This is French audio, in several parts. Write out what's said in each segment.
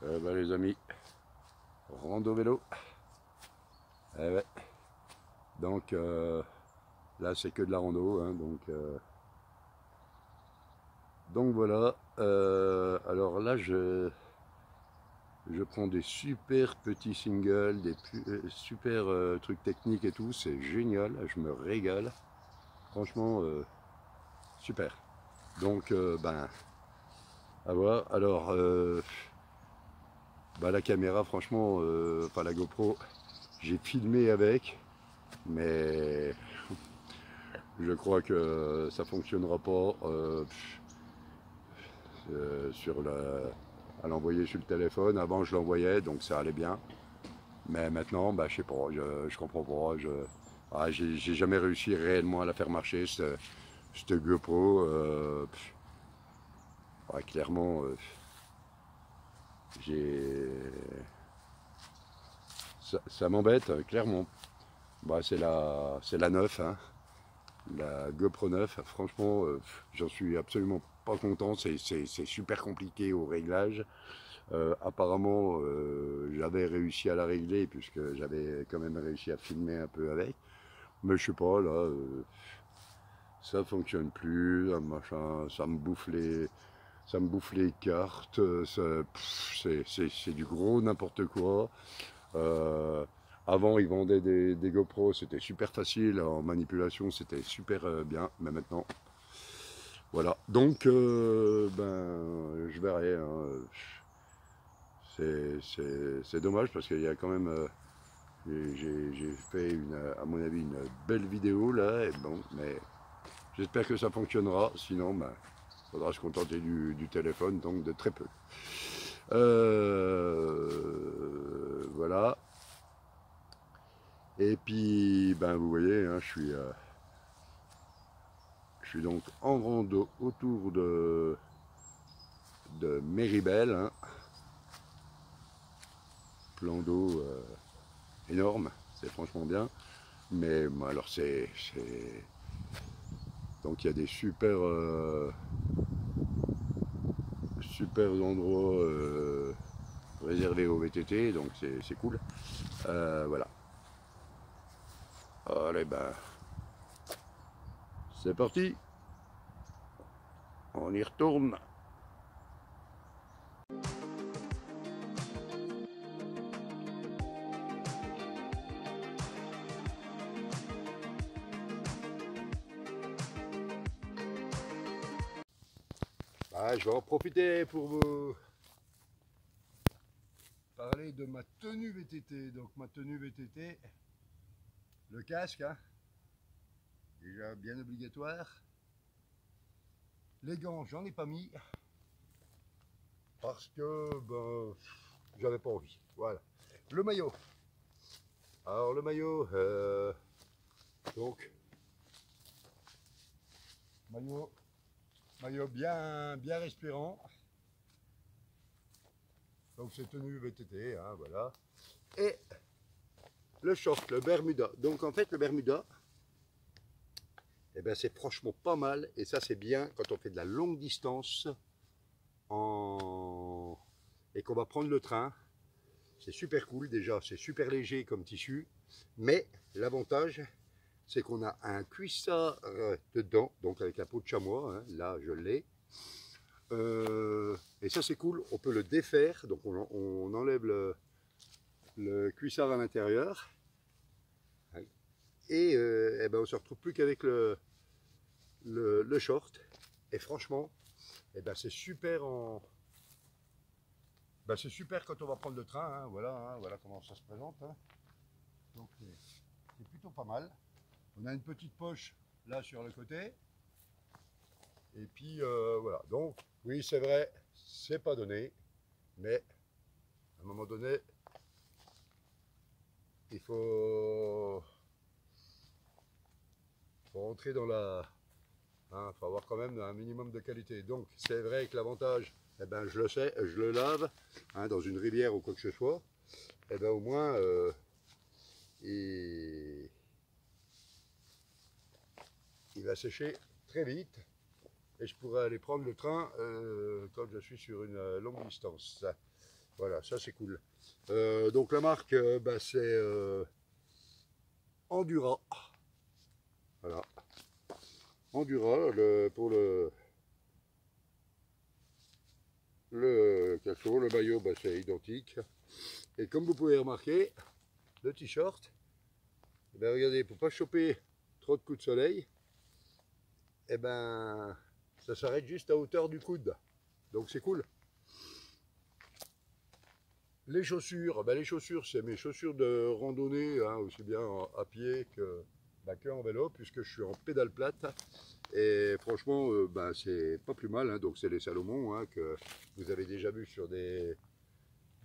Les amis, rando vélo. Eh ouais. Donc là c'est que de la rando, hein, donc voilà. Alors là je prends des super petits singles, des super trucs techniques et tout, c'est génial, je me régale. Franchement super. Donc à voir. Alors la caméra franchement, enfin la GoPro, j'ai filmé avec, mais je crois que ça fonctionnera pas à l'envoyer sur le téléphone. Avant je l'envoyais donc ça allait bien, mais maintenant je sais pas, je comprends pas. J'ai jamais réussi réellement à la faire marcher cette GoPro. Clairement, j'ai ça m'embête clairement. C'est la 9, hein. La GoPro 9, franchement, j'en suis absolument pas content. C'est super compliqué au réglage. Apparemment, j'avais réussi à la régler puisque j'avais quand même réussi à filmer un peu avec. Mais je sais pas, là, ça fonctionne plus, machin, ça me bouffe les cartes. C'est du gros n'importe quoi. Euh, Avant, ils vendaient des GoPro, c'était super facile en manipulation, c'était super bien, mais maintenant, voilà. Donc, je verrai, hein. C'est dommage parce qu'il y a quand même, j'ai fait à mon avis une belle vidéo là, et bon, mais j'espère que ça fonctionnera. Sinon, il faudra se contenter du téléphone, donc de très peu. Voilà. Et puis, vous voyez, hein, je suis donc en rando autour de Méribel, hein. Plan d'eau énorme, c'est franchement bien. Mais alors donc il y a des super endroits réservés aux VTT, donc c'est cool. Voilà. Allez, c'est parti. On y retourne. Je vais en profiter pour vous parler de ma tenue VTT. Donc ma tenue VTT, le casque, hein, déjà bien obligatoire. Les gants, j'en ai pas mis parce que j'avais pas envie. Voilà. Le maillot. Alors le maillot, donc maillot bien respirant. Donc c'est tenue VTT, hein, voilà. Et le short, le Bermuda. Donc en fait le Bermuda, c'est franchement pas mal. Et ça c'est bien quand on fait de la longue distance et qu'on va prendre le train. C'est super cool déjà, c'est super léger comme tissu. Mais l'avantage, c'est qu'on a un cuissard dedans, donc avec la peau de chamois, hein, là je l'ai. Et ça c'est cool, on peut le défaire, donc on enlève le cuissard à l'intérieur. Et on ne se retrouve plus qu'avec le short. Et franchement, c'est super c'est super quand on va prendre le train, hein, voilà comment ça se présente, hein. Donc c'est plutôt pas mal. On a une petite poche là sur le côté. Et puis voilà. Donc oui, c'est vrai, c'est pas donné, mais à un moment donné, il faut rentrer dans la. Il faut avoir quand même un minimum de qualité. Donc c'est vrai que l'avantage, je le sais, je le lave, hein, dans une rivière ou quoi que ce soit. Au moins, il va sécher très vite. Et je pourrais aller prendre le train quand je suis sur une longue distance. Voilà, ça c'est cool. Donc la marque, bah, c'est Endura. Voilà. Endura, pour le cachot, le maillot, bah, c'est identique. Et comme vous pouvez remarquer, le t-shirt, eh ben, regardez, pour pas choper trop de coups de soleil, eh ben, ça s'arrête juste à hauteur du coude. Donc c'est cool. Les chaussures, c'est mes chaussures de randonnée, hein, aussi bien à pied que en vélo, puisque je suis en pédale plate. Et franchement, bah, c'est pas plus mal. Hein. Donc c'est les Salomon, hein, que vous avez déjà vu sur des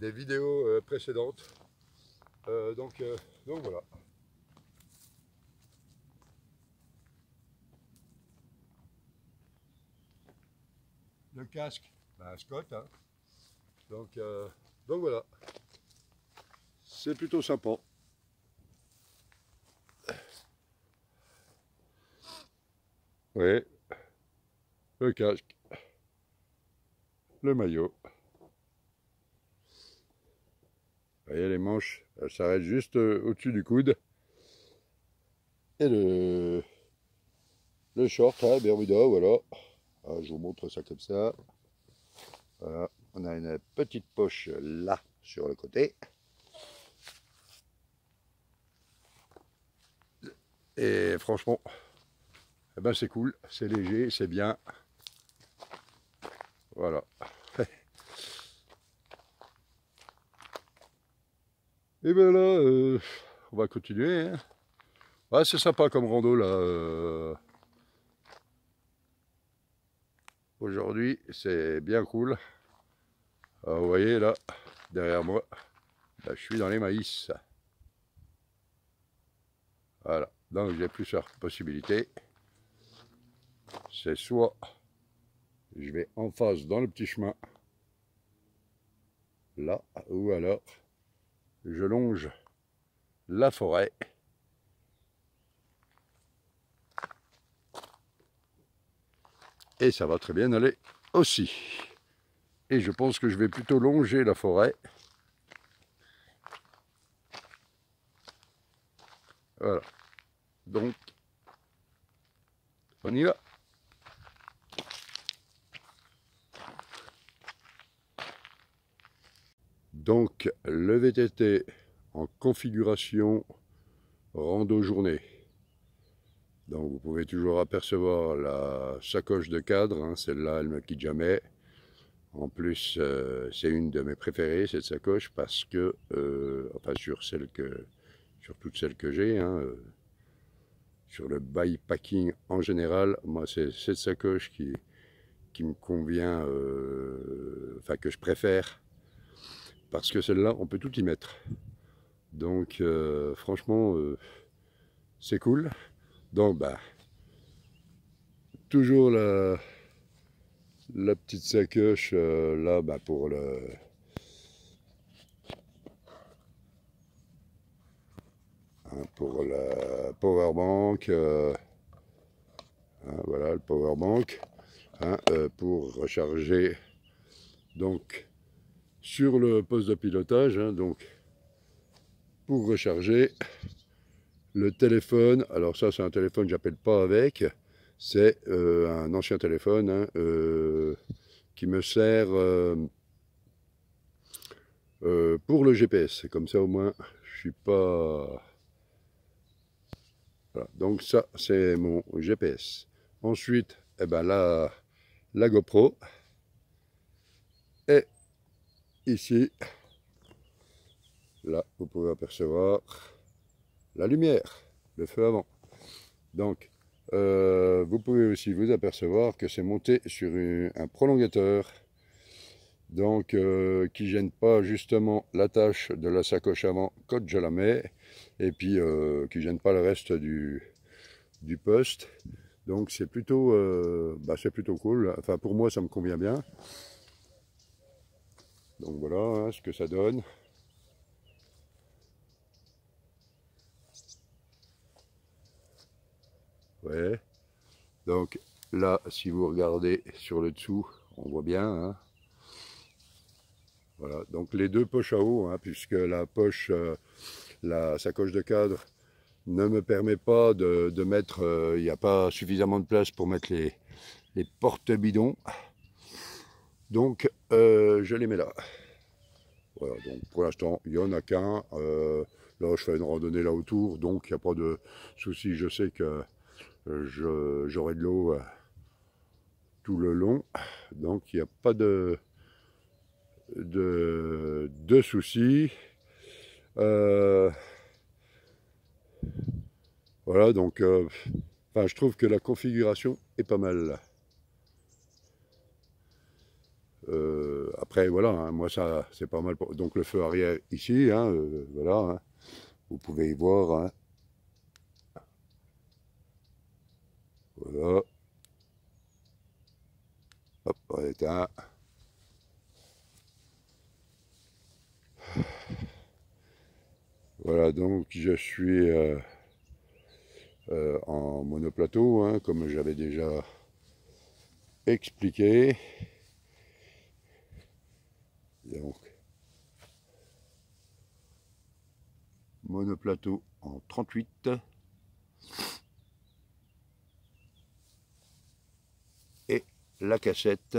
vidéos précédentes. Donc voilà. Le casque, bah, Scott. Hein. Donc, euh, donc voilà. C'est plutôt sympa. Oui, le casque, le maillot. Vous voyez, les manches, elles s'arrêtent juste au-dessus du coude. Et le short, hein, Bermuda, voilà. Ah, je vous montre ça comme ça. Voilà. On a une petite poche là, sur le côté. Et franchement, eh ben c'est cool, c'est léger, c'est bien. Voilà. Et ben là, on va continuer. Hein. Ouais, c'est sympa comme rando là. Aujourd'hui, c'est bien cool. Alors, vous voyez là, derrière moi, là, je suis dans les maïs. Voilà. Donc j'ai plusieurs possibilités. C'est soit je vais en face dans le petit chemin, là, ou alors je longe la forêt. Et ça va très bien aller aussi. Et je pense que je vais plutôt longer la forêt. Voilà. Donc, on y va. Donc, le VTT en configuration rando journée. Donc, vous pouvez toujours apercevoir la sacoche de cadre. Hein, celle-là, elle ne me quitte jamais. En plus, c'est une de mes préférées, cette sacoche, parce que, enfin, sur toutes celles que j'ai, hein, sur le bikepacking en général, moi, c'est cette sacoche qui me convient, enfin, que je préfère, parce que celle-là, on peut tout y mettre. Donc, franchement, c'est cool. Donc, bah, toujours la petite sacoche, là, bah, pour pour la powerbank, hein, voilà le powerbank, hein, pour recharger donc sur le poste de pilotage, hein, donc pour recharger le téléphone. Alors ça c'est un téléphone, j'appelle pas avec, c'est un ancien téléphone, hein, qui me sert pour le GPS. Comme ça au moins je suis pas. Voilà. Donc ça c'est mon GPS. Ensuite, eh ben, la GoPro. Et ici, là, vous pouvez apercevoir la lumière, le feu avant. Donc, vous pouvez aussi vous apercevoir que c'est monté sur un prolongateur, donc qui ne gêne pas justement l'attache de la sacoche avant quand je la mets, et puis qui ne gêne pas le reste du poste. Donc c'est plutôt, c'est plutôt cool. Enfin pour moi ça me convient bien. Donc voilà hein, ce que ça donne. Ouais. Donc là, si vous regardez sur le dessous, on voit bien. Hein. Voilà, donc les deux poches à eau, hein, puisque la poche, la sacoche de cadre ne me permet pas de mettre, il n'y a pas suffisamment de place pour mettre les porte-bidons. Donc je les mets là. Voilà, donc pour l'instant, il n'y en a qu'un. Là, je fais une randonnée là autour, donc il n'y a pas de souci. Je sais que j'aurai de l'eau tout le long, donc il n'y a pas de soucis. Voilà, donc enfin, je trouve que la configuration est pas mal. Après, voilà, hein, moi, ça, c'est pas mal. Donc, le feu arrière ici, hein, voilà, hein, vous pouvez y voir. Hein, voilà. Hop, on éteint. Voilà, donc je suis en monoplateau, hein, comme j'avais déjà expliqué. Donc, monoplateau en 38 et la cassette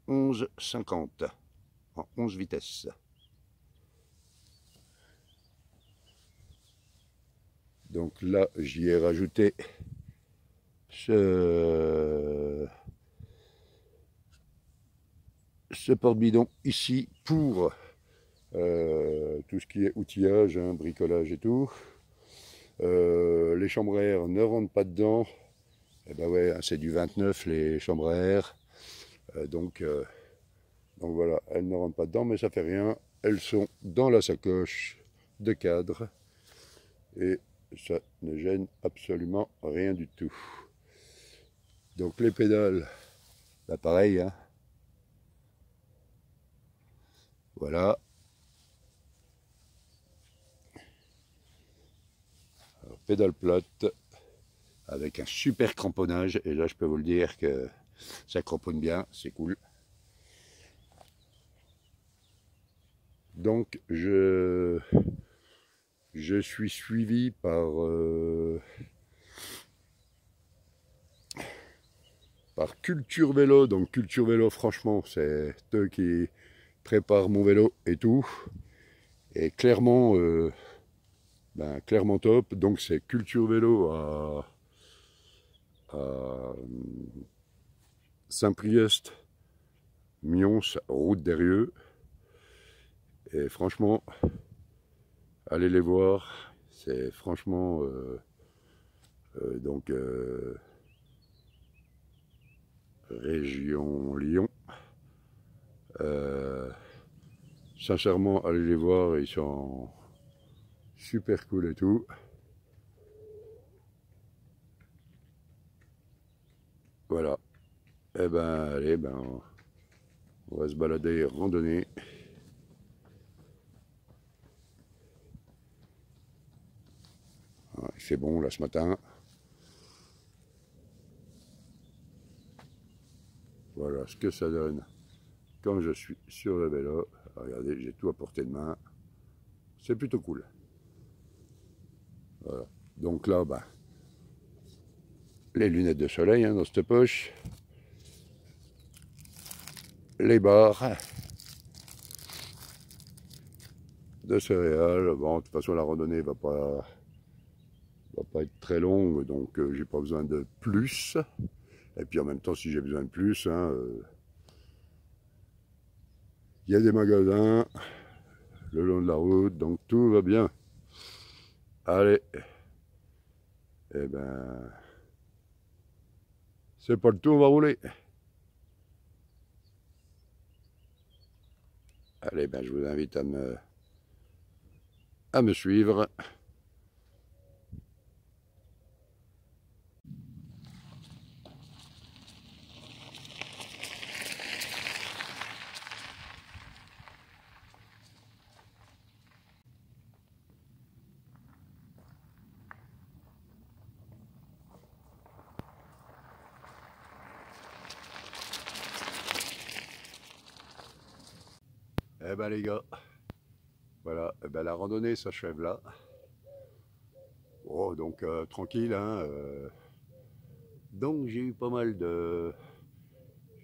11,50 en 11 vitesses. Donc là, j'y ai rajouté ce porte-bidon ici pour tout ce qui est outillage, hein, bricolage et tout. Les chambres à air ne rentrent pas dedans. Et ben ouais, c'est du 29 les chambres à air. Donc voilà, elles ne rentrent pas dedans, mais ça fait rien. Elles sont dans la sacoche de cadre. Et ça ne gêne absolument rien du tout. Donc les pédales, bah pareil, hein. Voilà. Alors, pédale plate avec un super cramponnage. Et là, je peux vous le dire que ça cramponne bien, c'est cool. Donc, je suis suivi par Culture Vélo. Donc, Culture Vélo, franchement, c'est eux qui préparent mon vélo et tout. Et clairement, clairement top. Donc, c'est Culture Vélo à Saint-Priest, Mions, route d'Eyrieux. Et franchement, allez les voir. C'est franchement donc région Lyon. Sincèrement, allez les voir, ils sont super cool et tout. Voilà. Et ben allez, on va se balader, randonner. Il fait bon là ce matin. Voilà ce que ça donne quand je suis sur le vélo. Regardez, j'ai tout à portée de main. C'est plutôt cool. Voilà. Donc là, les lunettes de soleil, hein, dans cette poche. Les barres de céréales. Bon, de toute façon, la randonnée va pas être très longue, donc j'ai pas besoin de plus. Et puis en même temps, si j'ai besoin de plus, hein, y a des magasins le long de la route, donc tout va bien. Allez, eh ben, c'est pas le tout, on va rouler. Allez, je vous invite à me suivre. Eh ben les gars, voilà, eh ben, la randonnée s'achève là. Oh, donc tranquille, hein. Donc j'ai eu pas mal de...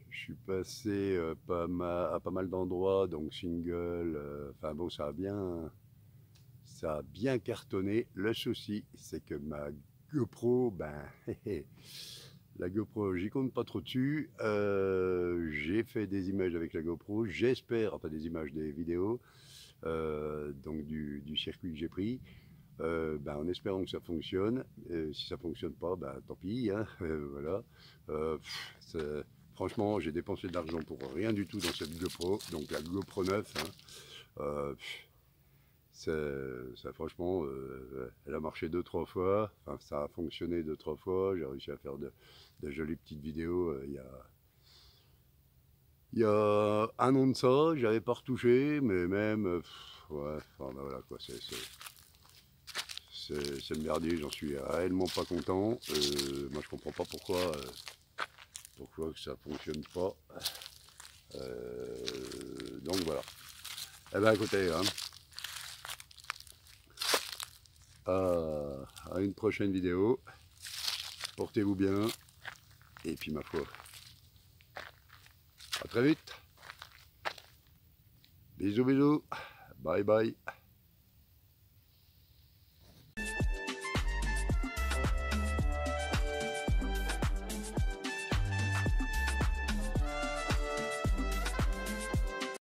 Je suis passé à pas mal d'endroits, donc single, enfin bon, ça a bien cartonné. Le souci, c'est que ma GoPro, ben, la GoPro, j'y compte pas trop dessus. J'ai fait des images avec la GoPro, j'espère, enfin des images, des vidéos, donc du circuit que j'ai pris. Ben, en espérant que ça fonctionne. Si ça fonctionne pas, ben, tant pis, hein, voilà. Franchement, j'ai dépensé de l'argent pour rien du tout dans cette GoPro, donc la GoPro 9. Hein. Euh, ça, franchement, elle a marché 2-3 fois, enfin, ça a fonctionné 2-3 fois. J'ai réussi à faire de jolies petites vidéos. Il y a un an de ça, j'avais pas retouché, mais même, ouais, enfin, ben, voilà quoi, c'est le merdier, j'en suis réellement pas content. Moi je comprends pas pourquoi ça fonctionne pas. Donc voilà. Eh ben écoutez, hein, à une prochaine vidéo. Portez-vous bien. Et puis ma foi, à très vite. Bisous bisous. Bye bye.